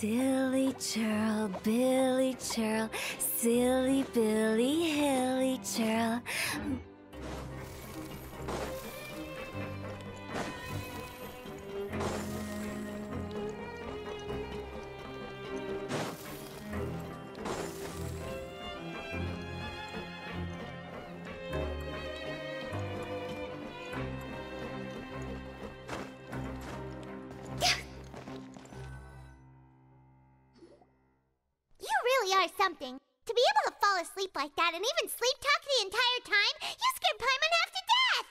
Silly churl, Billy churl, silly Billy, hilly churl. Are something. To be able to fall asleep like that and even sleep talk the entire time, you scared Paimon half to death!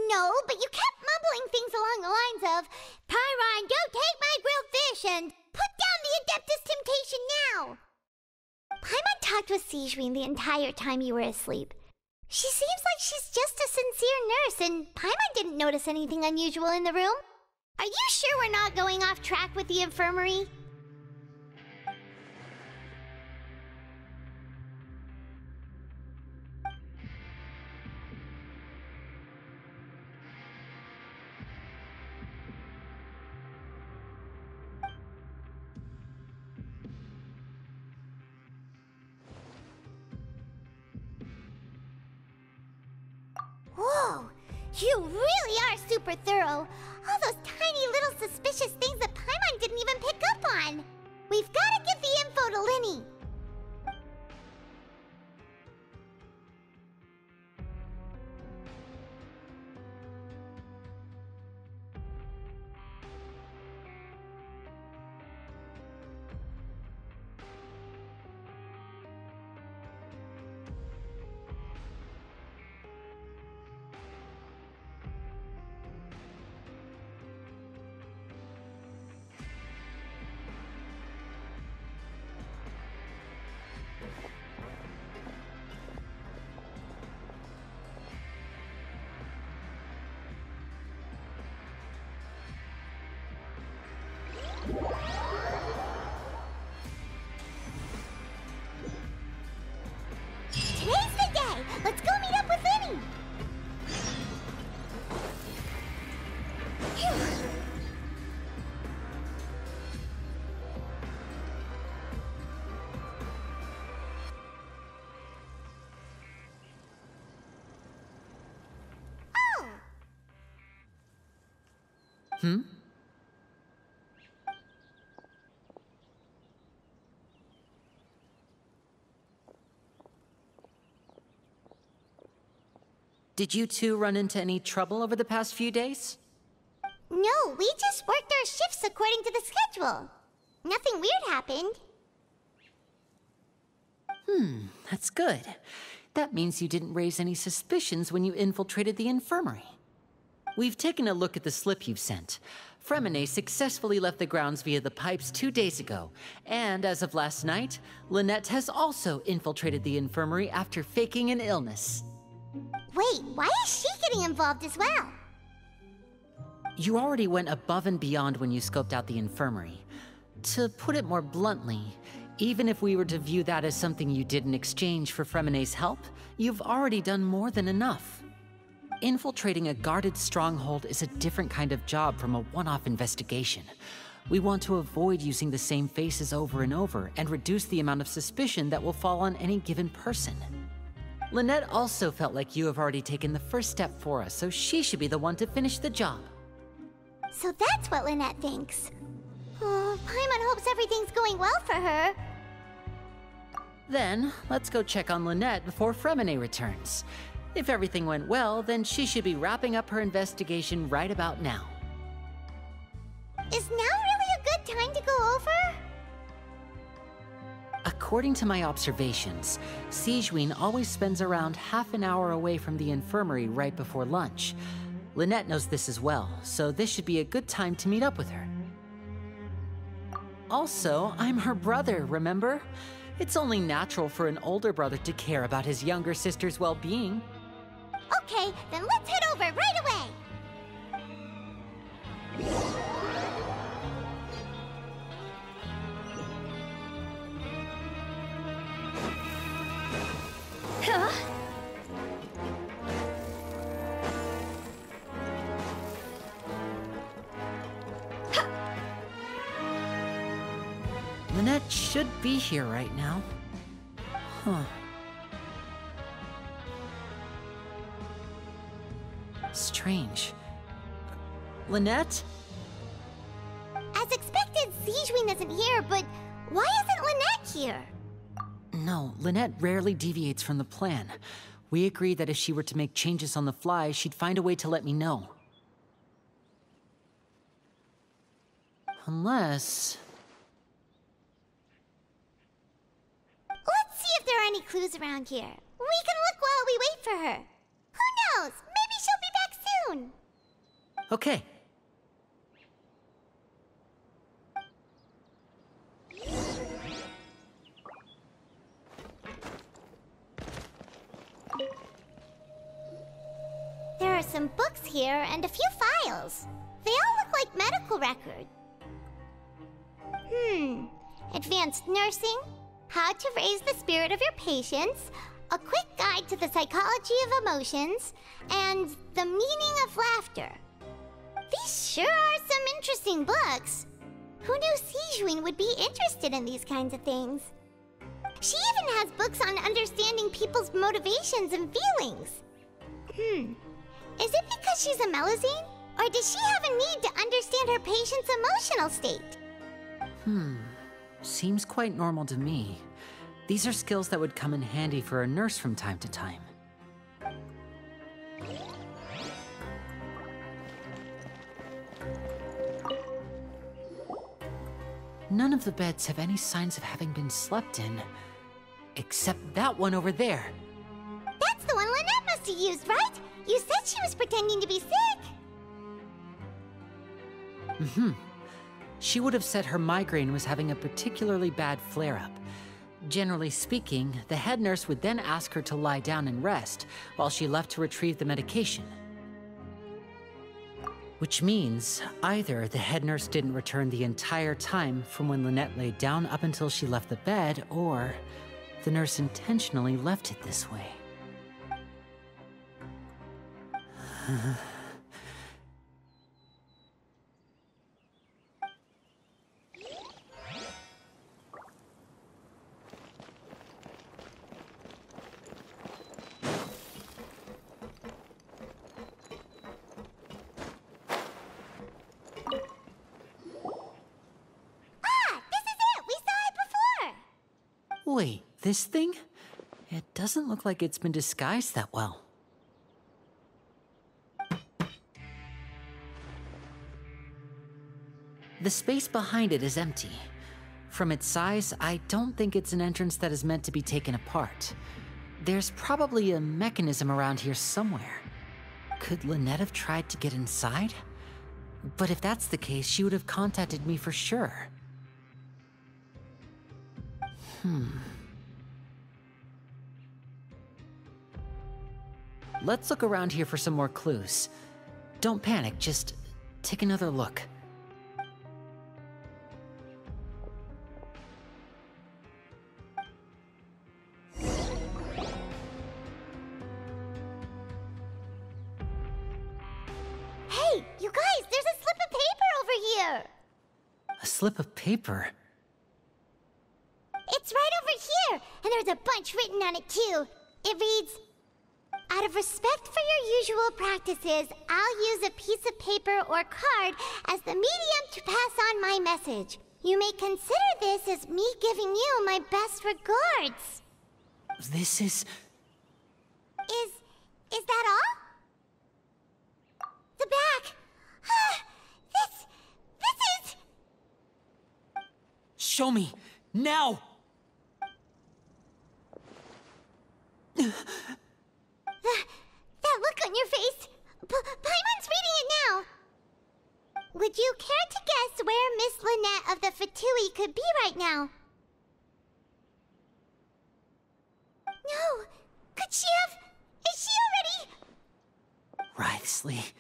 No, but you kept mumbling things along the lines of, Pyron, don't take my grilled fish, and put down the Adeptus Temptation now! Paimon talked with Sigewinne the entire time you were asleep. She seems like she's just a sincere nurse, and Paimon didn't notice anything unusual in the room. Are you sure we're not going off track with the infirmary? Whoa! You really are super thorough! All those tiny little suspicious things that Paimon didn't even pick up on! We've gotta give the info to Linny! Today's the day! Let's go meet up with Linny! Oh! Did you two run into any trouble over the past few days? No, we just worked our shifts according to the schedule. Nothing weird happened. That's good. That means you didn't raise any suspicions when you infiltrated the infirmary. We've taken a look at the slip you've sent. Fremine successfully left the grounds via the pipes 2 days ago, and as of last night, Lynette has also infiltrated the infirmary after faking an illness. Wait, why is she getting involved as well? You already went above and beyond when you scoped out the infirmary. To put it more bluntly, even if we were to view that as something you did in exchange for Fremine's help, you've already done more than enough. Infiltrating a guarded stronghold is a different kind of job from a one-off investigation. We want to avoid using the same faces over and over and reduce the amount of suspicion that will fall on any given person. Lynette also felt like you have already taken the first step for us, so she should be the one to finish the job. So that's what Lynette thinks. Oh, Paimon hopes everything's going well for her. Then, let's go check on Lynette before Fremine returns. If everything went well, then she should be wrapping up her investigation right about now. Is now really a good time to go over? According to my observations, Sigewinne always spends around half an hour away from the infirmary right before lunch. Lynette knows this as well, so this should be a good time to meet up with her. Also, I'm her brother, remember? It's only natural for an older brother to care about his younger sister's well-being. Okay, then let's head over right away! Huh? Lynette should be here right now. Huh. Strange. Lynette? As expected, Zijwin isn't here, but why isn't Lynette here? No, Lynette rarely deviates from the plan. We agreed that if she were to make changes on the fly, she'd find a way to let me know. Unless... Let's see if there are any clues around here. We can look while we wait for her. Who knows? Maybe she'll be back soon. Okay. There are some books here and a few files. They all look like medical records. Advanced nursing, how to raise the spirit of your patients, a quick guide to the psychology of emotions, and the meaning of laughter. These sure are some interesting books. Who knew Zijwin would be interested in these kinds of things? She even has books on understanding people's motivations and feelings. Is it because she's a Melazine? Or does she have a need to understand her patient's emotional state? Seems quite normal to me. These are skills that would come in handy for a nurse from time to time. None of the beds have any signs of having been slept in. Except that one over there. That's the one Lynette must have used, right? You said she was pretending to be sick. She would have said her migraine was having a particularly bad flare-up. Generally speaking, the head nurse would then ask her to lie down and rest, while she left to retrieve the medication. Which means, either the head nurse didn't return the entire time from when Lynette laid down up until she left the bed, or the nurse intentionally left it this way. Wait, this thing? It doesn't look like it's been disguised that well. The space behind it is empty. From its size, I don't think it's an entrance that is meant to be taken apart. There's probably a mechanism around here somewhere. Could Lynette have tried to get inside? But if that's the case, she would have contacted me for sure. Let's look around here for some more clues. Don't panic, just take another look. Hey, you guys, there's a slip of paper over here. A slip of paper? It's right over here, and there's a bunch written on it too. It reads, "Out of respect for your usual practices, I'll use a piece of paper or card as the medium to pass on my message. You may consider this as me giving you my best regards." This is... Is that all? The back. This is... Show me! Now! That look on your face. Paimon's reading it now. Would you care to guess where Miss Lynette of the Fatui could be right now? No. Could she have... Is she already... Wriothesley.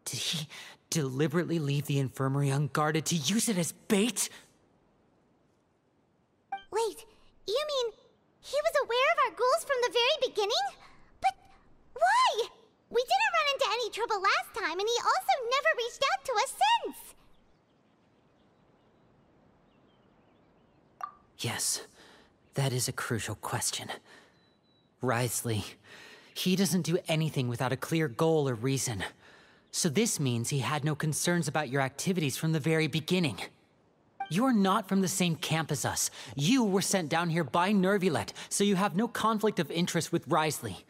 Did he deliberately leave the infirmary unguarded to use it as bait? Wait, you mean he was aware of our goals from the very beginning? But why? We didn't run into any trouble last time, and he also never reached out to us since. Yes, that is a crucial question. Wriothesley, he doesn't do anything without a clear goal or reason. So this means he had no concerns about your activities from the very beginning. You're not from the same camp as us. You were sent down here by Nervulet, so you have no conflict of interest with Wriothesley.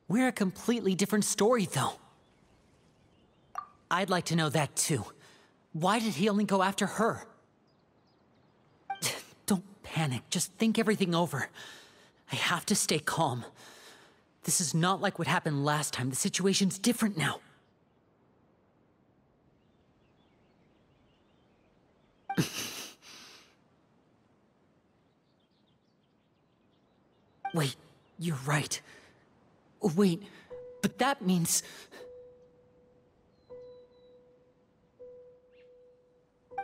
We're a completely different story, though. I'd like to know that, too. Why did he only go after her? Don't panic. Just think everything over. I have to stay calm. This is not like what happened last time. The situation's different now. Wait, you're right. Wait, but that means...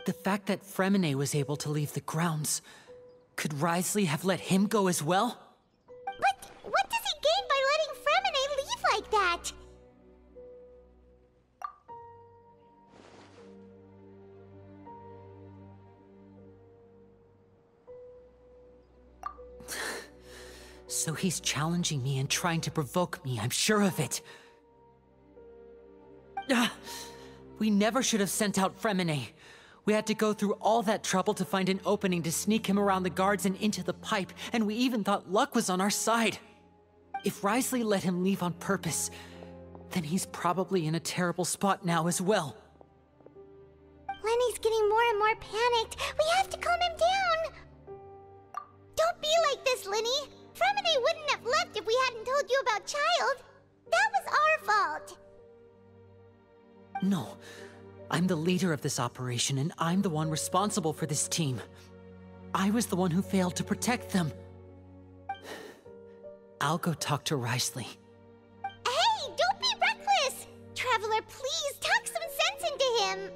The fact that Fremine was able to leave the grounds... Could Wriothesley have let him go as well? But what does he gain by letting Fremine leave like that? So he's challenging me and trying to provoke me, I'm sure of it. We never should have sent out Fremine. We had to go through all that trouble to find an opening to sneak him around the guards and into the pipe, and we even thought luck was on our side. If Wriothesley let him leave on purpose, then he's probably in a terrible spot now as well. Lenny's getting more and more panicked. We have to calm him down. Don't be like this, Lenny. Fremine wouldn't have left if we hadn't told you about Child. That was our fault. No. I'm the leader of this operation, and I'm the one responsible for this team. I was the one who failed to protect them. I'll go talk to Wriothesley. Hey, don't be reckless! Traveler, please, talk some sense into him!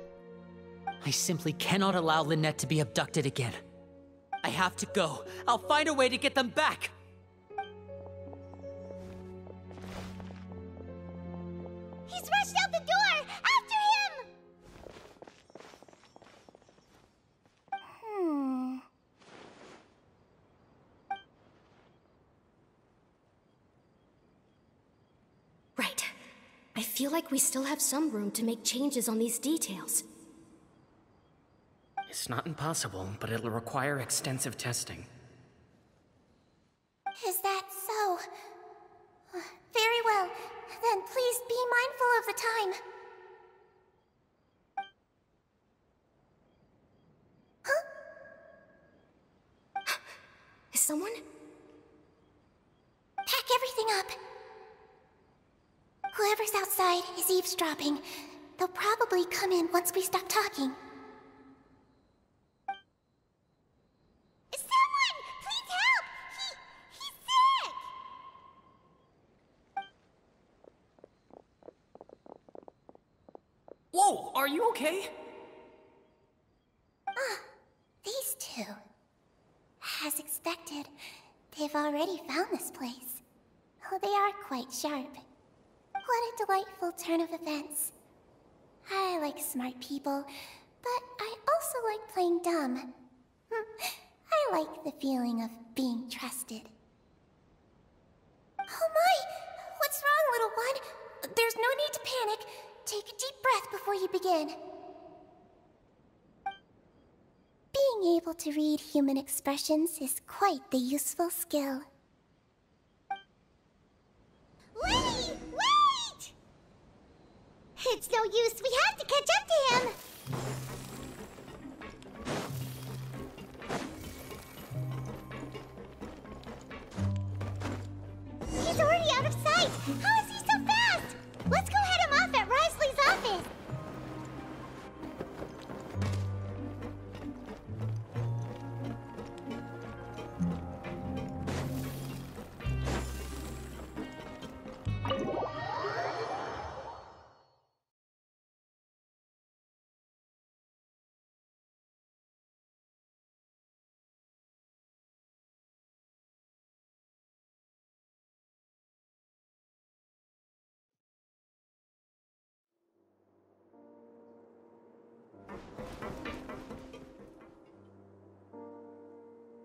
I simply cannot allow Lynette to be abducted again. I have to go. I'll find a way to get them back! He's rushed out the door! After him! Right. I feel like we still have some room to make changes on these details. It's not impossible, but it'll require extensive testing. Is that so? Very well. Then please be mindful of the time. Huh? Is someone? Pack everything up. Whoever's outside is eavesdropping. They'll probably come in once we stop talking. Someone! Please help! He's sick! Whoa, are you okay? These two. As expected, they've already found this place. Oh, they are quite sharp. What a delightful turn of events. I like smart people, but I also like playing dumb. I like the feeling of being trusted. Oh my! What's wrong, little one? There's no need to panic. Take a deep breath before you begin. Being able to read human expressions is quite the useful skill. Lenny! Wait! It's no use. We have to catch up to him. He's already out of sight. How is he so fast? Let's go head him off at Wriothesley's office.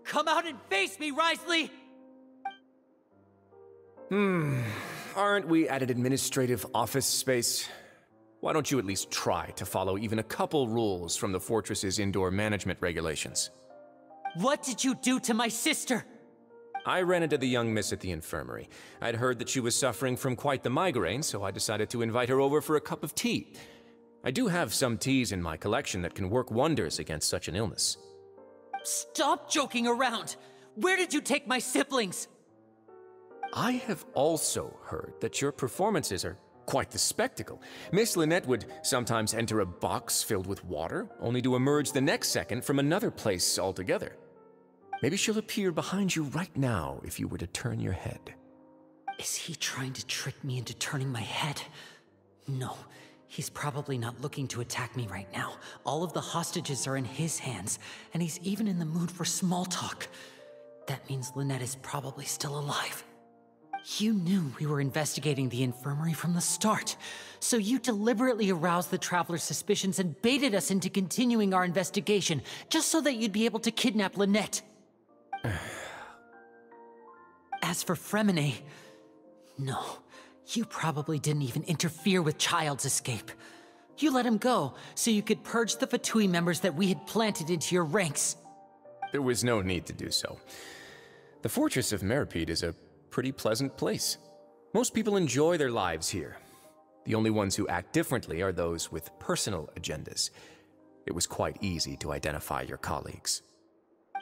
Come out and face me, Risley! Aren't we at an administrative office space? Why don't you at least try to follow even a couple rules from the fortress's indoor management regulations? What did you do to my sister? I ran into the young miss at the infirmary. I'd heard that she was suffering from quite the migraine, so I decided to invite her over for a cup of tea. I do have some teas in my collection that can work wonders against such an illness. Stop joking around! Where did you take my siblings? I have also heard that your performances are quite the spectacle. Miss Lynette would sometimes enter a box filled with water, only to emerge the next second from another place altogether. Maybe she'll appear behind you right now if you were to turn your head. Is he trying to trick me into turning my head? No, he's probably not looking to attack me right now. All of the hostages are in his hands, and he's even in the mood for small talk. That means Lynette is probably still alive. You knew we were investigating the infirmary from the start, so you deliberately aroused the Traveler's suspicions and baited us into continuing our investigation, just so that you'd be able to kidnap Lynette. As for Fremine, no, you probably didn't even interfere with Child's escape. You let him go, so you could purge the Fatui members that we had planted into your ranks. There was no need to do so. The Fortress of Meripede is a pretty pleasant place. Most people enjoy their lives here. The only ones who act differently are those with personal agendas. It was quite easy to identify your colleagues.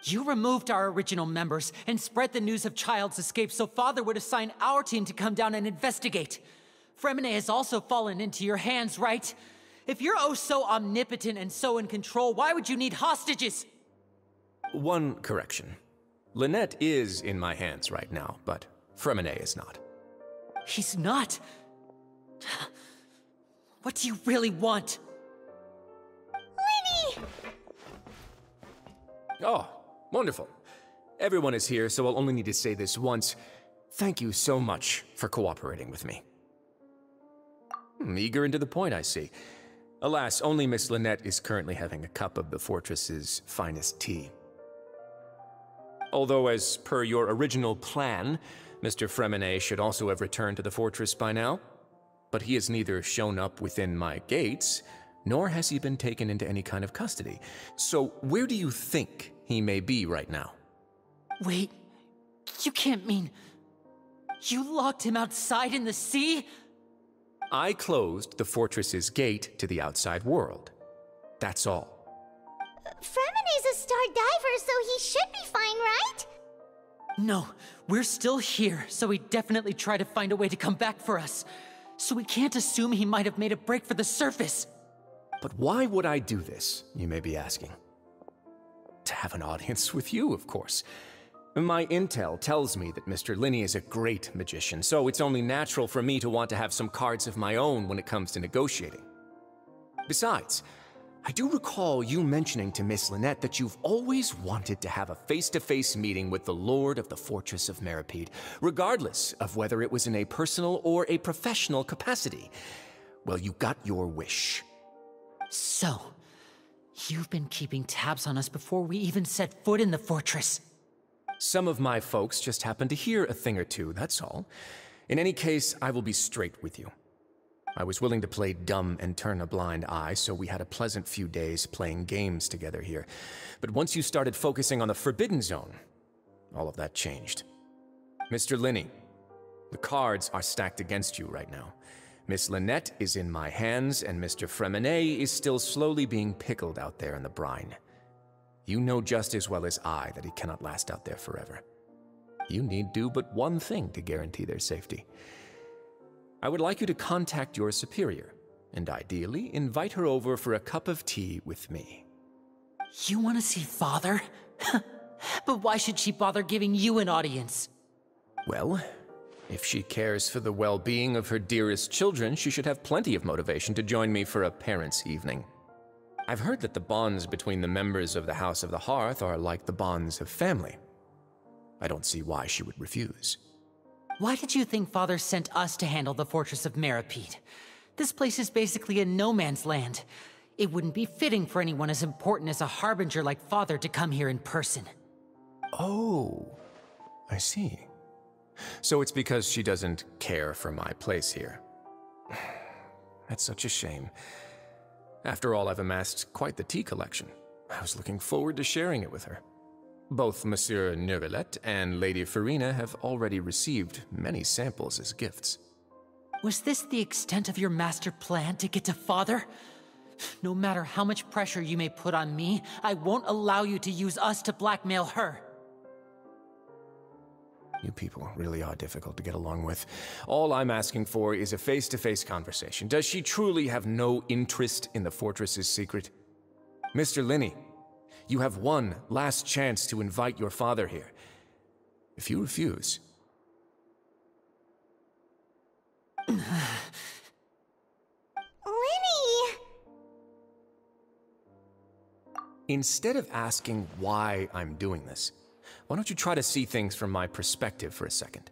You removed our original members and spread the news of Child's escape so Father would assign our team to come down and investigate. Fremine has also fallen into your hands, right? If you're oh so omnipotent and so in control, why would you need hostages? One correction. Lynette is in my hands right now, but Fremine is not. He's not? What do you really want? Lenny! Oh, wonderful. Everyone is here, so I'll only need to say this once. Thank you so much for cooperating with me. Eager and to the point, I see. Alas, only Miss Lynette is currently having a cup of the fortress's finest tea. Although, as per your original plan, Mr. Fremine should also have returned to the fortress by now. But he has neither shown up within my gates, nor has he been taken into any kind of custody. So where do you think he may be right now? Wait, you can't mean... You locked him outside in the sea? I closed the fortress's gate to the outside world. That's all. Fremine's a star diver, so he should be fine, right? No, we're still here, so he definitely tried to find a way to come back for us. So we can't assume he might have made a break for the surface. But why would I do this, you may be asking? To have an audience with you, of course. My intel tells me that Mr. Linney is a great magician, so it's only natural for me to want to have some cards of my own when it comes to negotiating. Besides, I do recall you mentioning to Miss Lynette that you've always wanted to have a face-to-face meeting with the Lord of the Fortress of Meripede, regardless of whether it was in a personal or a professional capacity. Well, you got your wish. So, you've been keeping tabs on us before we even set foot in the fortress. Some of my folks just happened to hear a thing or two, that's all. In any case, I will be straight with you. I was willing to play dumb and turn a blind eye, so we had a pleasant few days playing games together here. But once you started focusing on the Forbidden Zone, all of that changed. Mr. Linney, the cards are stacked against you right now. Miss Lynette is in my hands, and Mr. Fremine is still slowly being pickled out there in the brine. You know just as well as I that he cannot last out there forever. You need do but one thing to guarantee their safety. I would like you to contact your superior, and ideally invite her over for a cup of tea with me. You want to see Father? But why should she bother giving you an audience? Well, if she cares for the well-being of her dearest children, she should have plenty of motivation to join me for a parents' evening. I've heard that the bonds between the members of the House of the Hearth are like the bonds of family. I don't see why she would refuse. Why did you think Father sent us to handle the Fortress of Meripede? This place is basically a no-man's land. It wouldn't be fitting for anyone as important as a harbinger like Father to come here in person. Oh, I see. So it's because she doesn't care for my place here. That's such a shame. After all, I've amassed quite the tea collection. I was looking forward to sharing it with her. Both Monsieur Neuvillette and Lady Farina have already received many samples as gifts. Was this the extent of your master plan to get to Father? No matter how much pressure you may put on me, I won't allow you to use us to blackmail her. You people really are difficult to get along with. All I'm asking for is a face-to-face conversation. Does she truly have no interest in the fortress's secret? Mr. Linney, you have one last chance to invite your father here. If you refuse... Linny! Instead of asking why I'm doing this, why don't you try to see things from my perspective for a second?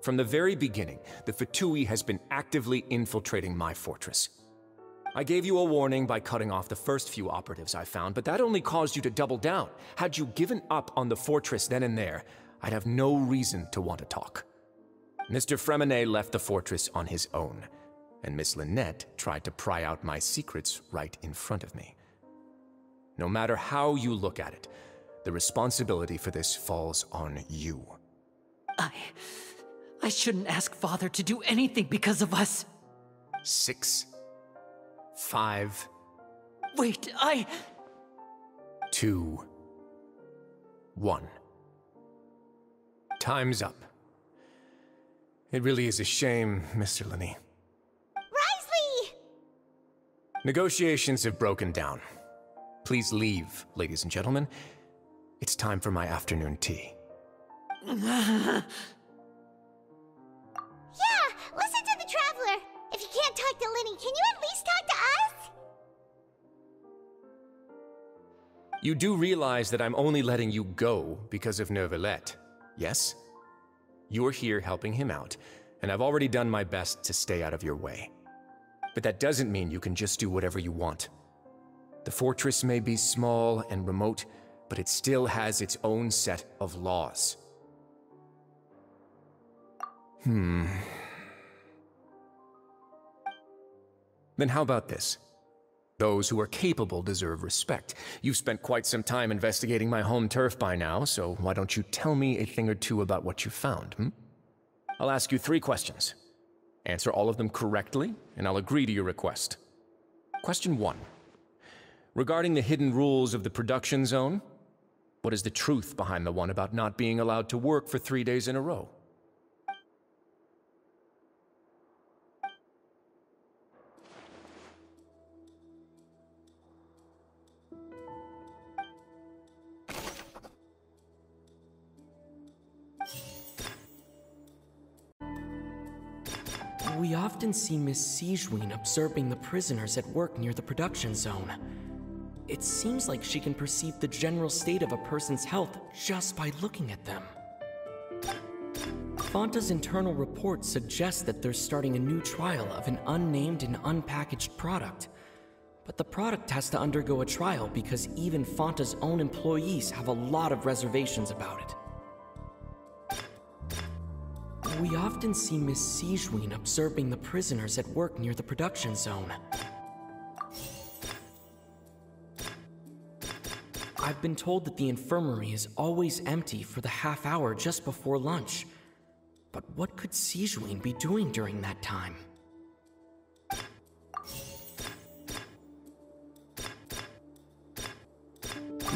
From the very beginning, the Fatui has been actively infiltrating my fortress. I gave you a warning by cutting off the first few operatives I found, but that only caused you to double down. Had you given up on the fortress then and there, I'd have no reason to want to talk. Mr. Fremenet left the fortress on his own, and Miss Lynette tried to pry out my secrets right in front of me. No matter how you look at it, the responsibility for this falls on you. I shouldn't ask Father to do anything because of us. 6, 5... Wait, 2, 1. Time's up. It really is a shame, Mr. Linney. Risley! Negotiations have broken down. Please leave, ladies and gentlemen. It's time for my afternoon tea. Yeah, listen to the Traveler. If you can't talk to Linny, can you at least talk to us? You do realize that I'm only letting you go because of Neuvillette, yes? You're here helping him out, and I've already done my best to stay out of your way. But that doesn't mean you can just do whatever you want. The fortress may be small and remote, but it still has its own set of laws. Then how about this? Those who are capable deserve respect. You've spent quite some time investigating my home turf by now, so why don't you tell me a thing or two about what you found, I'll ask you 3 questions. Answer all of them correctly, and I'll agree to your request. Question 1. Regarding the hidden rules of the production zone, what is the truth behind the one about not being allowed to work for 3 days in a row? We often see Miss Sijween observing the prisoners at work near the production zone. It seems like she can perceive the general state of a person's health just by looking at them. Fanta's internal report suggests that they're starting a new trial of an unnamed and unpackaged product. But the product has to undergo a trial because even Fanta's own employees have a lot of reservations about it. We often see Miss Sijween observing the prisoners at work near the production zone. I've been told that the infirmary is always empty for the half hour just before lunch. But what could Sijween be doing during that time?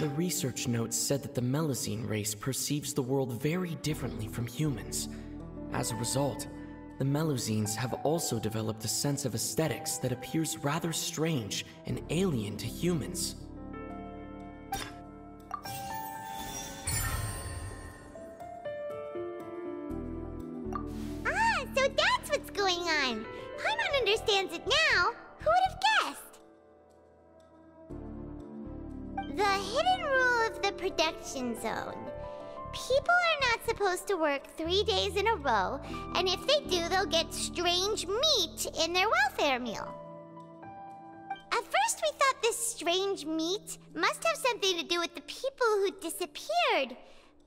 The research notes said that the Melazine race perceives the world very differently from humans. As a result, the Melazines have also developed a sense of aesthetics that appears rather strange and alien to humans. So that's what's going on. Paimon understands it now. Who would have guessed? The hidden rule of the production zone. People are not supposed to work 3 days in a row, and if they do, they'll get strange meat in their welfare meal. At first we thought this strange meat must have something to do with the people who disappeared,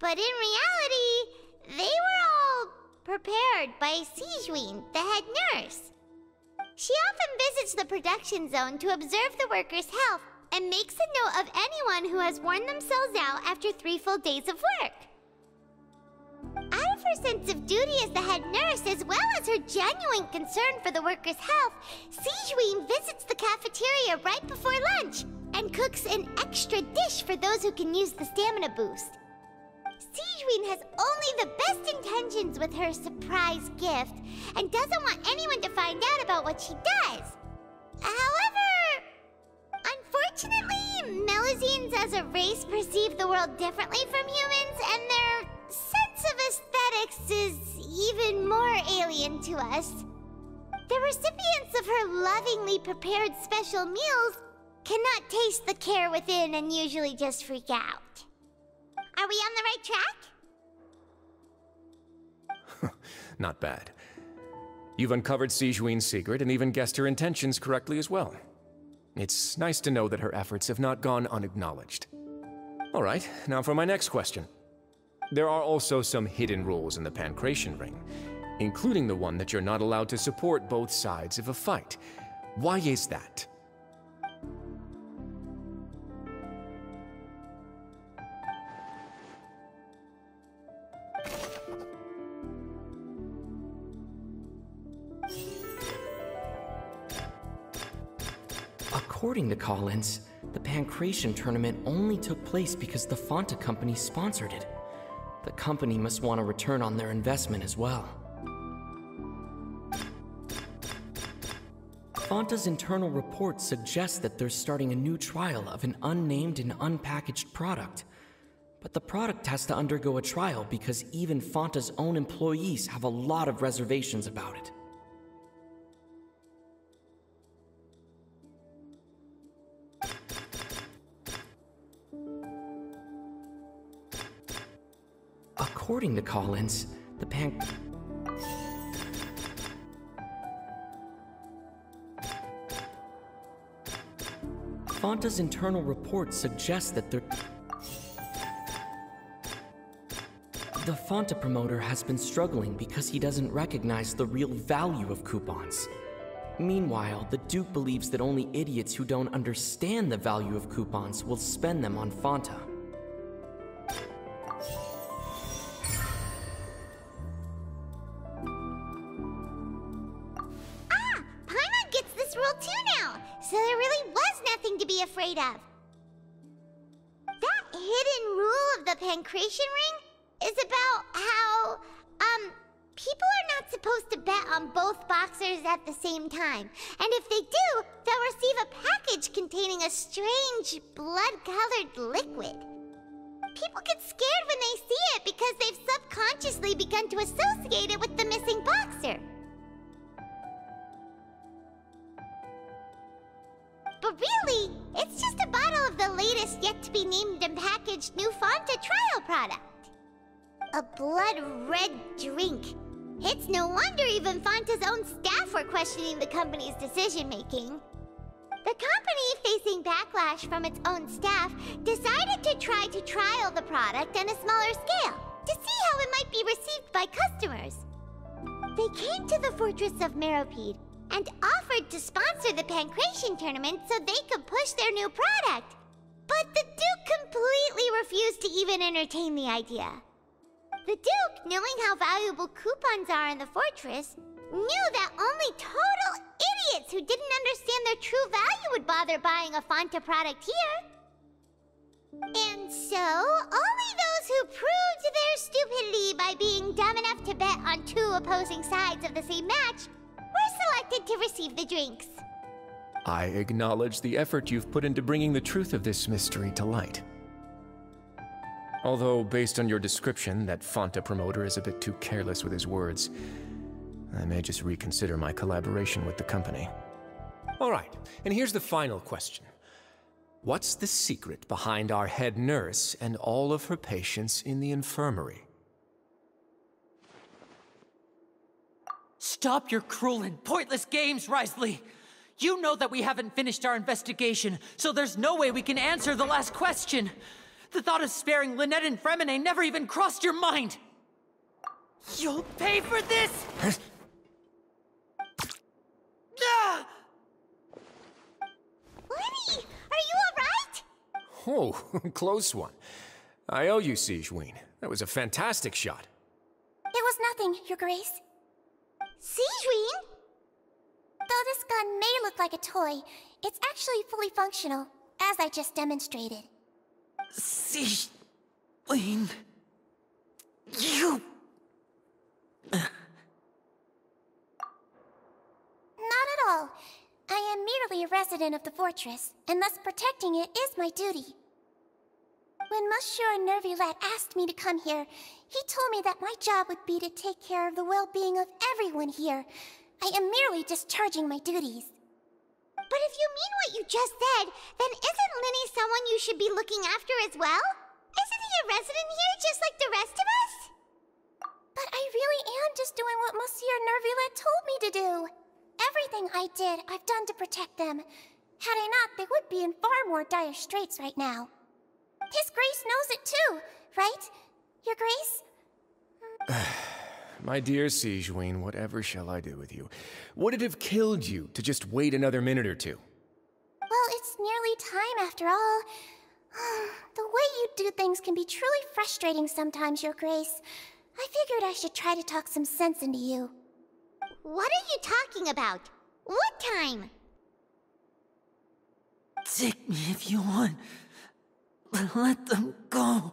But in reality, they were all prepared by Sijwin, the head nurse. She often visits the production zone to observe the workers' health and makes a note of anyone who has worn themselves out after 3 full days of work. Out of her sense of duty as the head nurse, as well as her genuine concern for the workers' health, Sijwin visits the cafeteria right before lunch and cooks an extra dish for those who can use the stamina boost. Sijwin has only the best intentions with her surprise gift and doesn't want anyone to find out about what she does. However, unfortunately, Melusines as a race perceive the world differently from humans, and their sense of aesthetics is even more alien to us. The recipients of her lovingly prepared special meals cannot taste the care within and usually just freak out. Are we on the right track? Not bad. You've uncovered Sijwin's secret and even guessed her intentions correctly as well. It's nice to know that her efforts have not gone unacknowledged. All right, now for my next question. There are also some hidden rules in the Pancration Ring, including the one that you're not allowed to support both sides of a fight. Why is that? According to Collins, the Pancration tournament only took place because the Fanta company sponsored it. The company must want a return on their investment as well. Fanta's internal report suggests that they're starting a new trial of an unnamed and unpackaged product. But the product has to undergo a trial because even Fanta's own employees have a lot of reservations about it. According to Collins, the Fanta's internal report suggests that the Fanta promoter has been struggling because he doesn't recognize the real value of coupons. Meanwhile, the Duke believes that only idiots who don't understand the value of coupons will spend them on Fanta. So there really was nothing to be afraid of. That hidden rule of the Pancration Ring is about how, people are not supposed to bet on both boxers at the same time. And if they do, they'll receive a package containing a strange, blood-colored liquid. People get scared when they see it because they've subconsciously begun to associate it with the missing boxer. But really, it's just a bottle of the latest yet-to-be-named and packaged new Fanta trial product. A blood-red drink. It's no wonder even Fanta's own staff were questioning the company's decision-making. The company, facing backlash from its own staff, decided to try to trial the product on a smaller scale, to see how it might be received by customers. They came to the fortress of Meropide, and offered to sponsor the Pancration tournament so they could push their new product. But the Duke completely refused to even entertain the idea. The Duke, knowing how valuable coupons are in the fortress, knew that only total idiots who didn't understand their true value would bother buying a Fanta product here. And so, only those who proved their stupidity by being dumb enough to bet on 2 opposing sides of the same match were selected to receive the drinks. I acknowledge the effort you've put into bringing the truth of this mystery to light. Although, based on your description, that Fanta promoter is a bit too careless with his words, I may just reconsider my collaboration with the company. All right, and here's the final question. What's the secret behind our head nurse and all of her patients in the infirmary? Stop your cruel and pointless games, Risley! You know that we haven't finished our investigation, so there's no way we can answer the last question. The thought of sparing Lynette and Fremine never even crossed your mind! You'll pay for this! Ah! Lenny, are you alright? Oh, close one. I owe you, Sigewinne. That was a fantastic shot. It was nothing, Your Grace. Sigewinne? Though this gun may look like a toy, it's actually fully functional, as I just demonstrated. Sigewinne... You... Not at all. I am merely a resident of the fortress, and thus protecting it is my duty. When Monsieur Nervilette asked me to come here, he told me that my job would be to take care of the well-being of everyone here. I am merely discharging my duties. But if you mean what you just said, then isn't Linny someone you should be looking after as well? Isn't he a resident here just like the rest of us? But I really am just doing what Monsieur Nervilette told me to do. Everything I did, I've done to protect them. Had I not, they would be in far more dire straits right now. His Grace knows it too, right? Your Grace? My dear Sigewinne, whatever shall I do with you? Would it have killed you to just wait another minute or two? Well, it's nearly time after all. The way you do things can be truly frustrating sometimes, Your Grace. I figured I should try to talk some sense into you. What are you talking about? What time? Take me if you want. But let them go.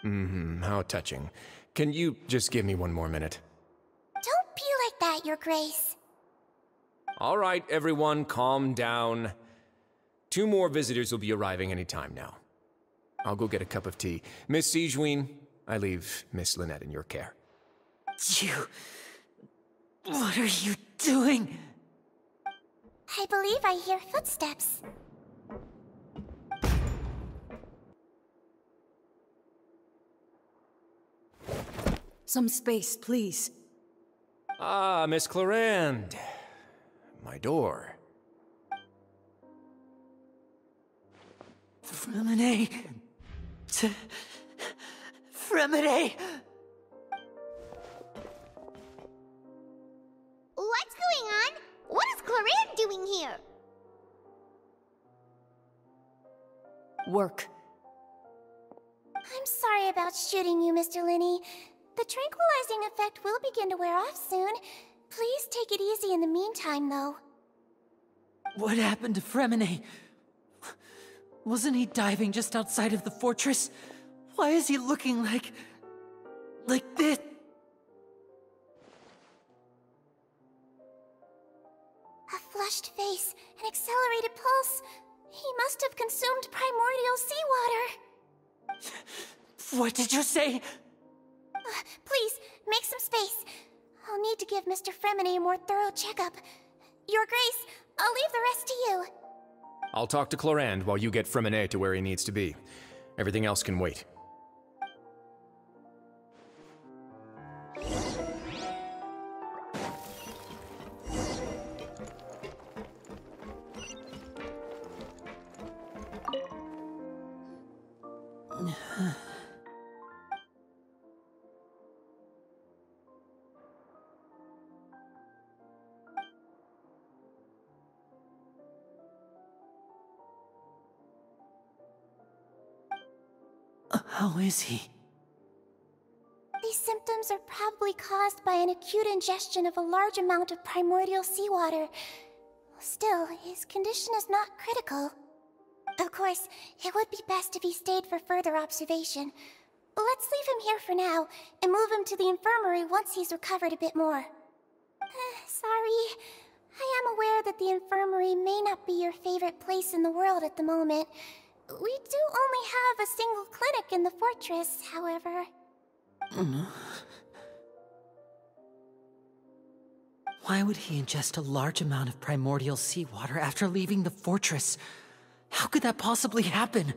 How touching. Can you just give me one more minute? Don't be like that, Your Grace. All right, everyone, calm down. 2 more visitors will be arriving any time now. I'll go get a cup of tea. Miss Sigewinne, I leave Miss Lynette in your care. You... What are you doing? I believe I hear footsteps. Some space, please. Ah, Miss Clarande. My door. Fremine... Fremine... What's going on? What is Clarande doing here? Work. I'm sorry about shooting you, Mr. Linney. The tranquilizing effect will begin to wear off soon. Please take it easy in the meantime, though. What happened to Fremine? Wasn't he diving just outside of the fortress? Why is he looking like this? A flushed face, an accelerated pulse. He must have consumed primordial seawater. What did you say? Please, make some space. I'll need to give Mr. Fremine a more thorough checkup. Your Grace, I'll leave the rest to you. I'll talk to Clarande while you get Fremine to where he needs to be. Everything else can wait. How is he? These symptoms are probably caused by an acute ingestion of a large amount of primordial seawater. Still, his condition is not critical. Of course, it would be best if he stayed for further observation. Let's leave him here for now, and move him to the infirmary once he's recovered a bit more. Sorry. I am aware that the infirmary may not be your favorite place in the world at the moment. We do only have a single clinic in the fortress, however. Why would he ingest a large amount of primordial seawater after leaving the fortress? How could that possibly happen?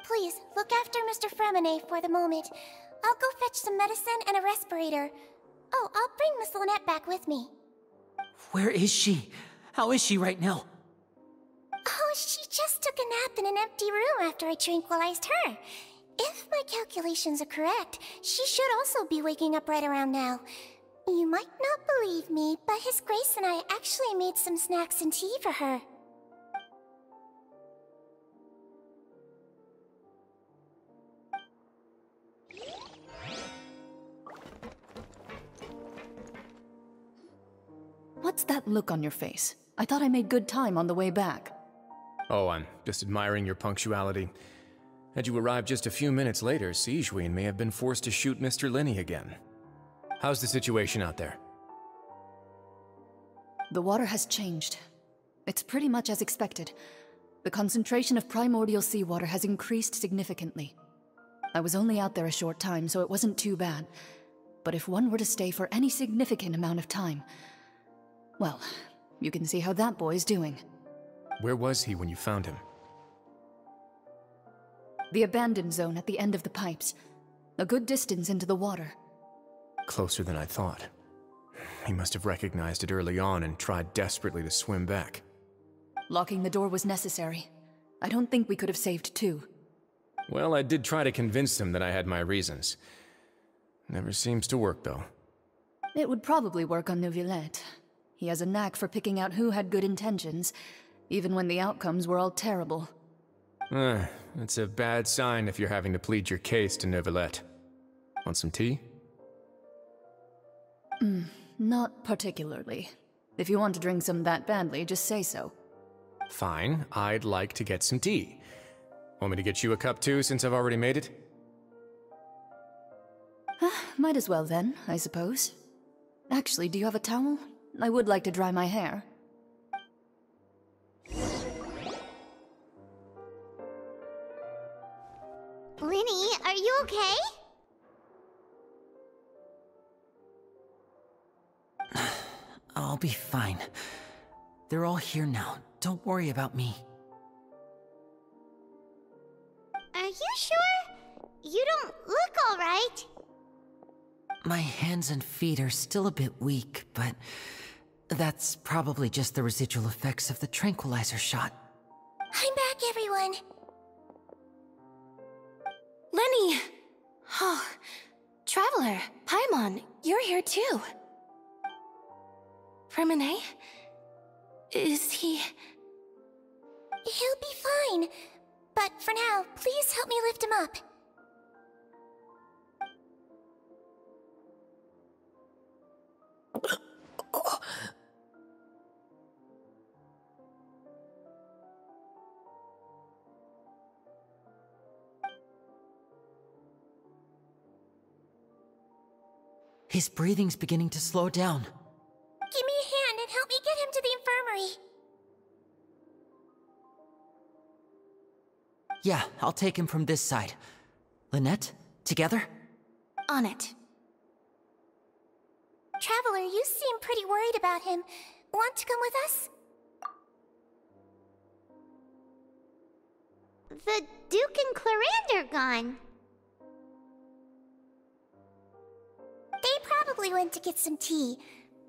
Please, look after Mr. Fremine for the moment. I'll go fetch some medicine and a respirator. Oh, I'll bring Miss Lynette back with me. Where is she? How is she right now? Oh, she just took a nap in an empty room after I tranquilized her. If my calculations are correct, she should also be waking up right around now. You might not believe me, but His Grace and I actually made some snacks and tea for her. What's that look on your face? I thought I made good time on the way back. Oh, I'm just admiring your punctuality. Had you arrived just a few minutes later, Sigewinne may have been forced to shoot Mr. Lenny again. How's the situation out there? The water has changed. It's pretty much as expected. The concentration of primordial seawater has increased significantly. I was only out there a short time, so it wasn't too bad. But if one were to stay for any significant amount of time... well, you can see how that boy's doing. Where was he when you found him? The abandoned zone at the end of the pipes. A good distance into the water. Closer than I thought. He must have recognized it early on and tried desperately to swim back. Locking the door was necessary. I don't think we could have saved two. Well, I did try to convince him that I had my reasons. Never seems to work, though. It would probably work on Neuvillette. He has a knack for picking out who had good intentions, even when the outcomes were all terrible. It's a bad sign if you're having to plead your case to Neuvillette. Want some tea? Not particularly. If you want to drink some that badly, just say so. Fine, I'd like to get some tea. Want me to get you a cup too, since I've already made it? Might as well then, I suppose. Actually, do you have a towel? I would like to dry my hair. Lenny, are you okay? I'll be fine. They're all here now. Don't worry about me. Are you sure? You don't look alright. My hands and feet are still a bit weak, but that's probably just the residual effects of the tranquilizer shot. I'm back, everyone. Lenny! Oh, Traveler, Paimon, you're here too. Remine? Is he... He'll be fine. But for now, please help me lift him up. His breathing's beginning to slow down. Give me a hand and help me get him to the infirmary. Yeah, I'll take him from this side. Lynette, together? On it. Traveler, you seem pretty worried about him. Want to come with us? The Duke and Clarande are gone. They probably went to get some tea.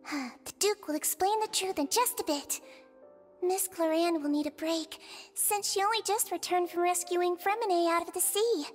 The Duke will explain the truth in just a bit. Miss Clarande will need a break, since she only just returned from rescuing Fremine out of the sea.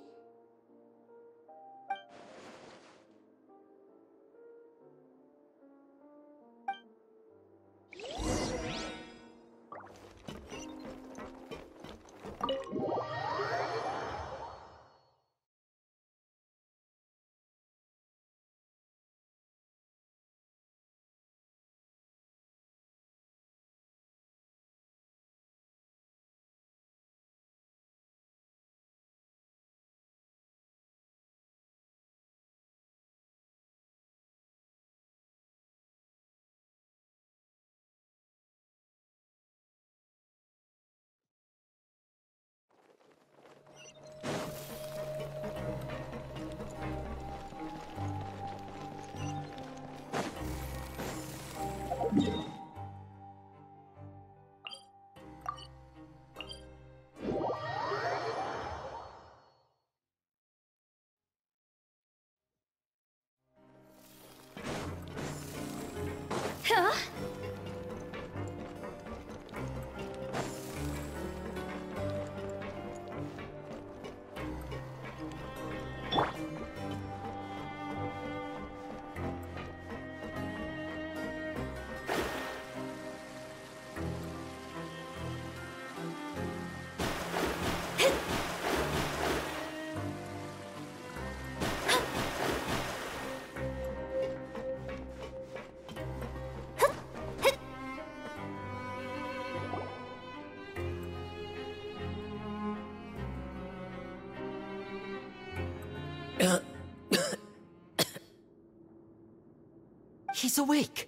He's awake.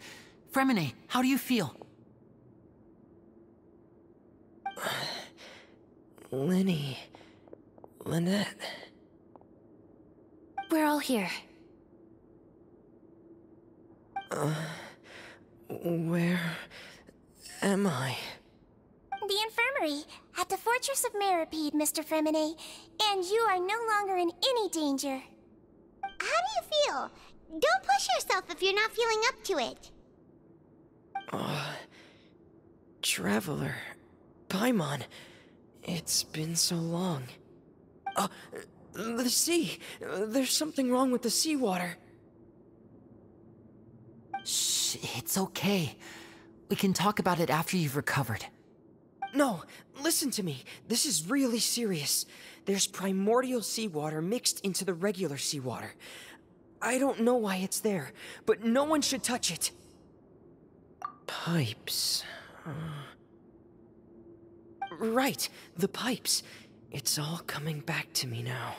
Fremine, how do you feel? Lynette. We're all here. Where am I? The infirmary, at the Fortress of Meripede, Mr. Fremine. And you are no longer in any danger. How do you feel? Don't push yourself if you're not feeling up to it. Traveler. Paimon. It's been so long. The sea. There's something wrong with the seawater. Shh, it's okay. We can talk about it after you've recovered. No, listen to me. This is really serious. There's primordial seawater mixed into the regular seawater. I don't know why it's there, but no one should touch it. Pipes. Right, the pipes. It's all coming back to me now.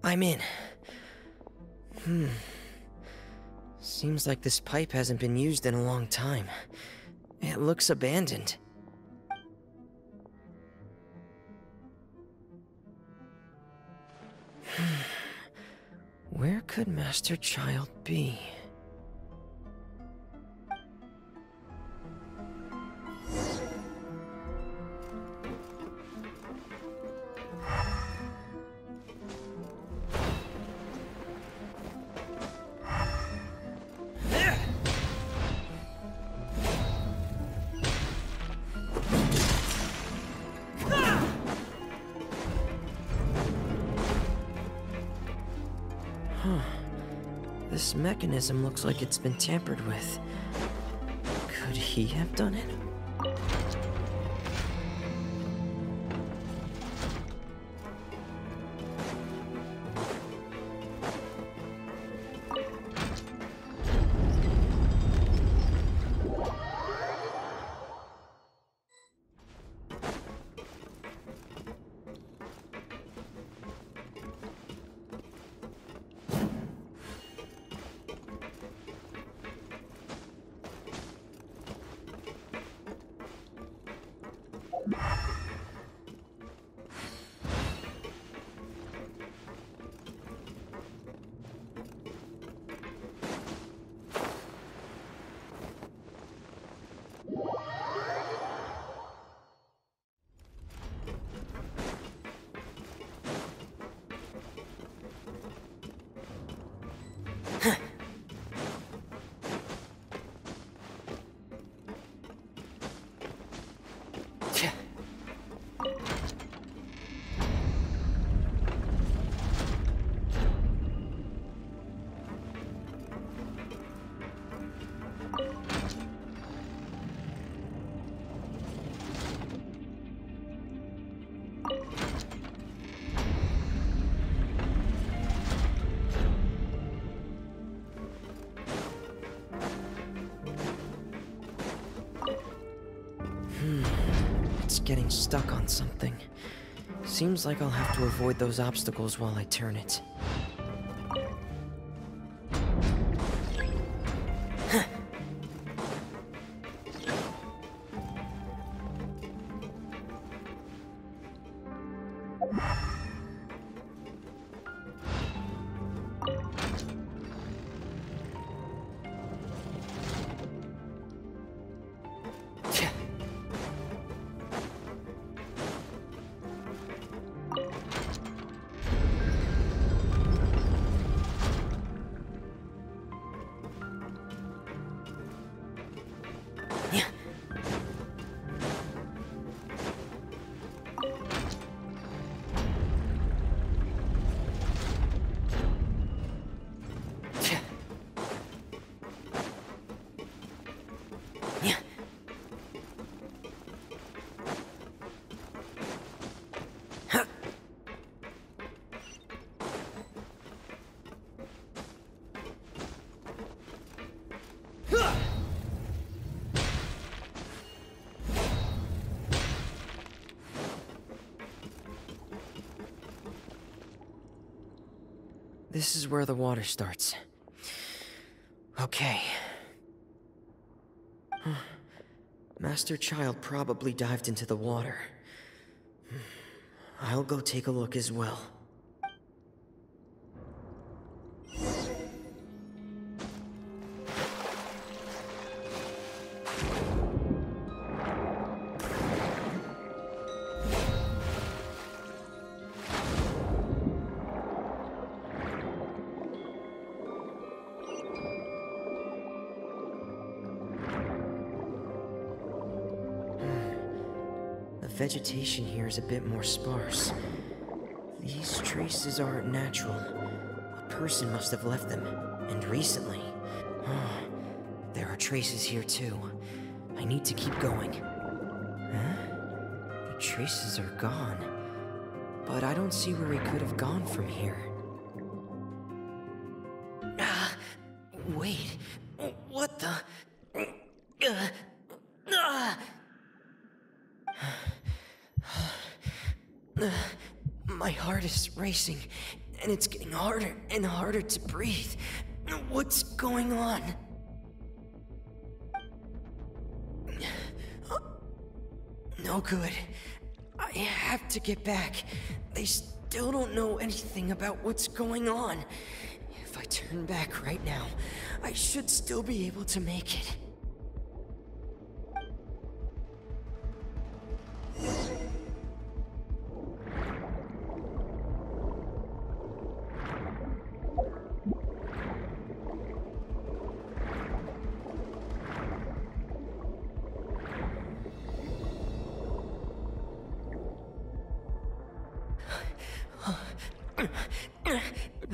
I'm in. Seems like this pipe hasn't been used in a long time. It looks abandoned. Where could Master Child be? This mechanism looks like it's been tampered with. Could he have done it? It's getting stuck on something. Seems like I'll have to avoid those obstacles while I turn it. this is where the water starts. Okay. Master Child probably dived into the water. I'll go take a look as well. The vegetation here is a bit more sparse. These traces aren't natural. A person must have left them, and recently. Oh, there are traces here too. I need to keep going. Huh? The traces are gone. But I don't see where he could have gone from here. Wait. What the? My heart is racing, and it's getting harder and harder to breathe. What's going on? No good. I have to get back. They still don't know anything about what's going on. If I turn back right now, I should still be able to make it.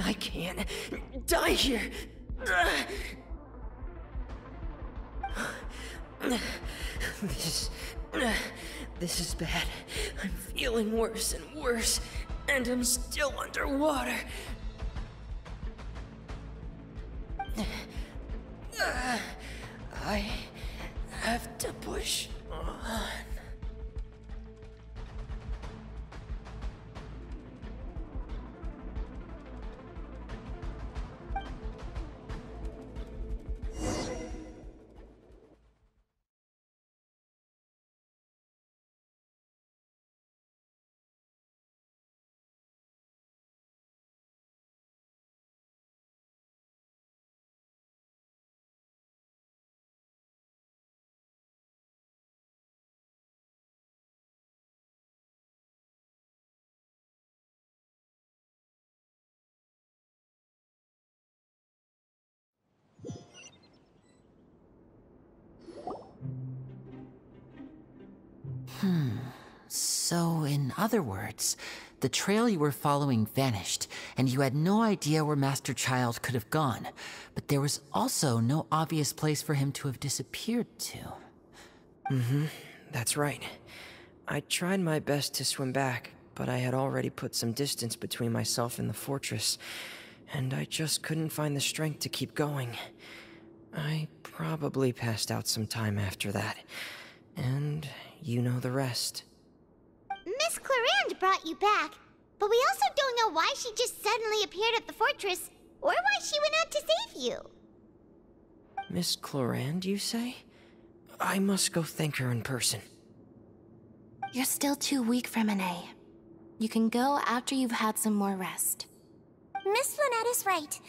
I can't die here. This is bad. I'm feeling worse and worse, and I'm still underwater. I have to push on. So, in other words, the trail you were following vanished, and you had no idea where Master Child could have gone, but there was also no obvious place for him to have disappeared to. That's right. I tried my best to swim back, but I had already put some distance between myself and the fortress, and I just couldn't find the strength to keep going. I probably passed out some time after that, and you know the rest. Miss Clarande brought you back, but we also don't know why she just suddenly appeared at the fortress, or why she went out to save you. Miss Clarande, you say? I must go thank her in person. You're still too weak for Monet. You can go after you've had some more rest. Miss Lynette is right.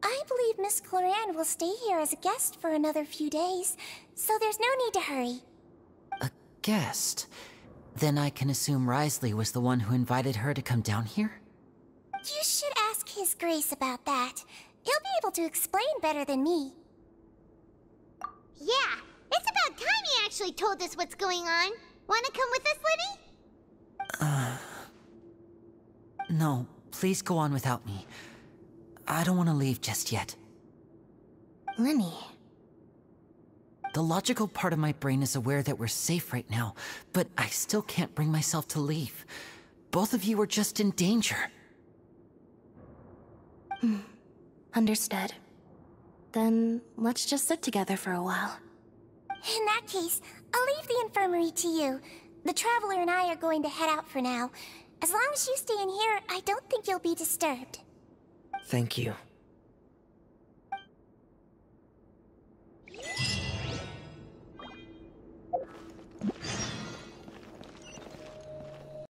I believe Miss Clarande will stay here as a guest for another few days, so there's no need to hurry. A guest? Then I can assume Risley was the one who invited her to come down here? You should ask His Grace about that. He'll be able to explain better than me. Yeah, it's about time he actually told us what's going on. Wanna come with us, Lenny? No, please go on without me. I don't want to leave just yet. Lenny. The logical part of my brain is aware that we're safe right now, but I still can't bring myself to leave. Both of you are just in danger. Understood. Then let's just sit together for a while. In that case, I'll leave the infirmary to you. The Traveler and I are going to head out for now. As long as you stay in here, I don't think you'll be disturbed. Thank you.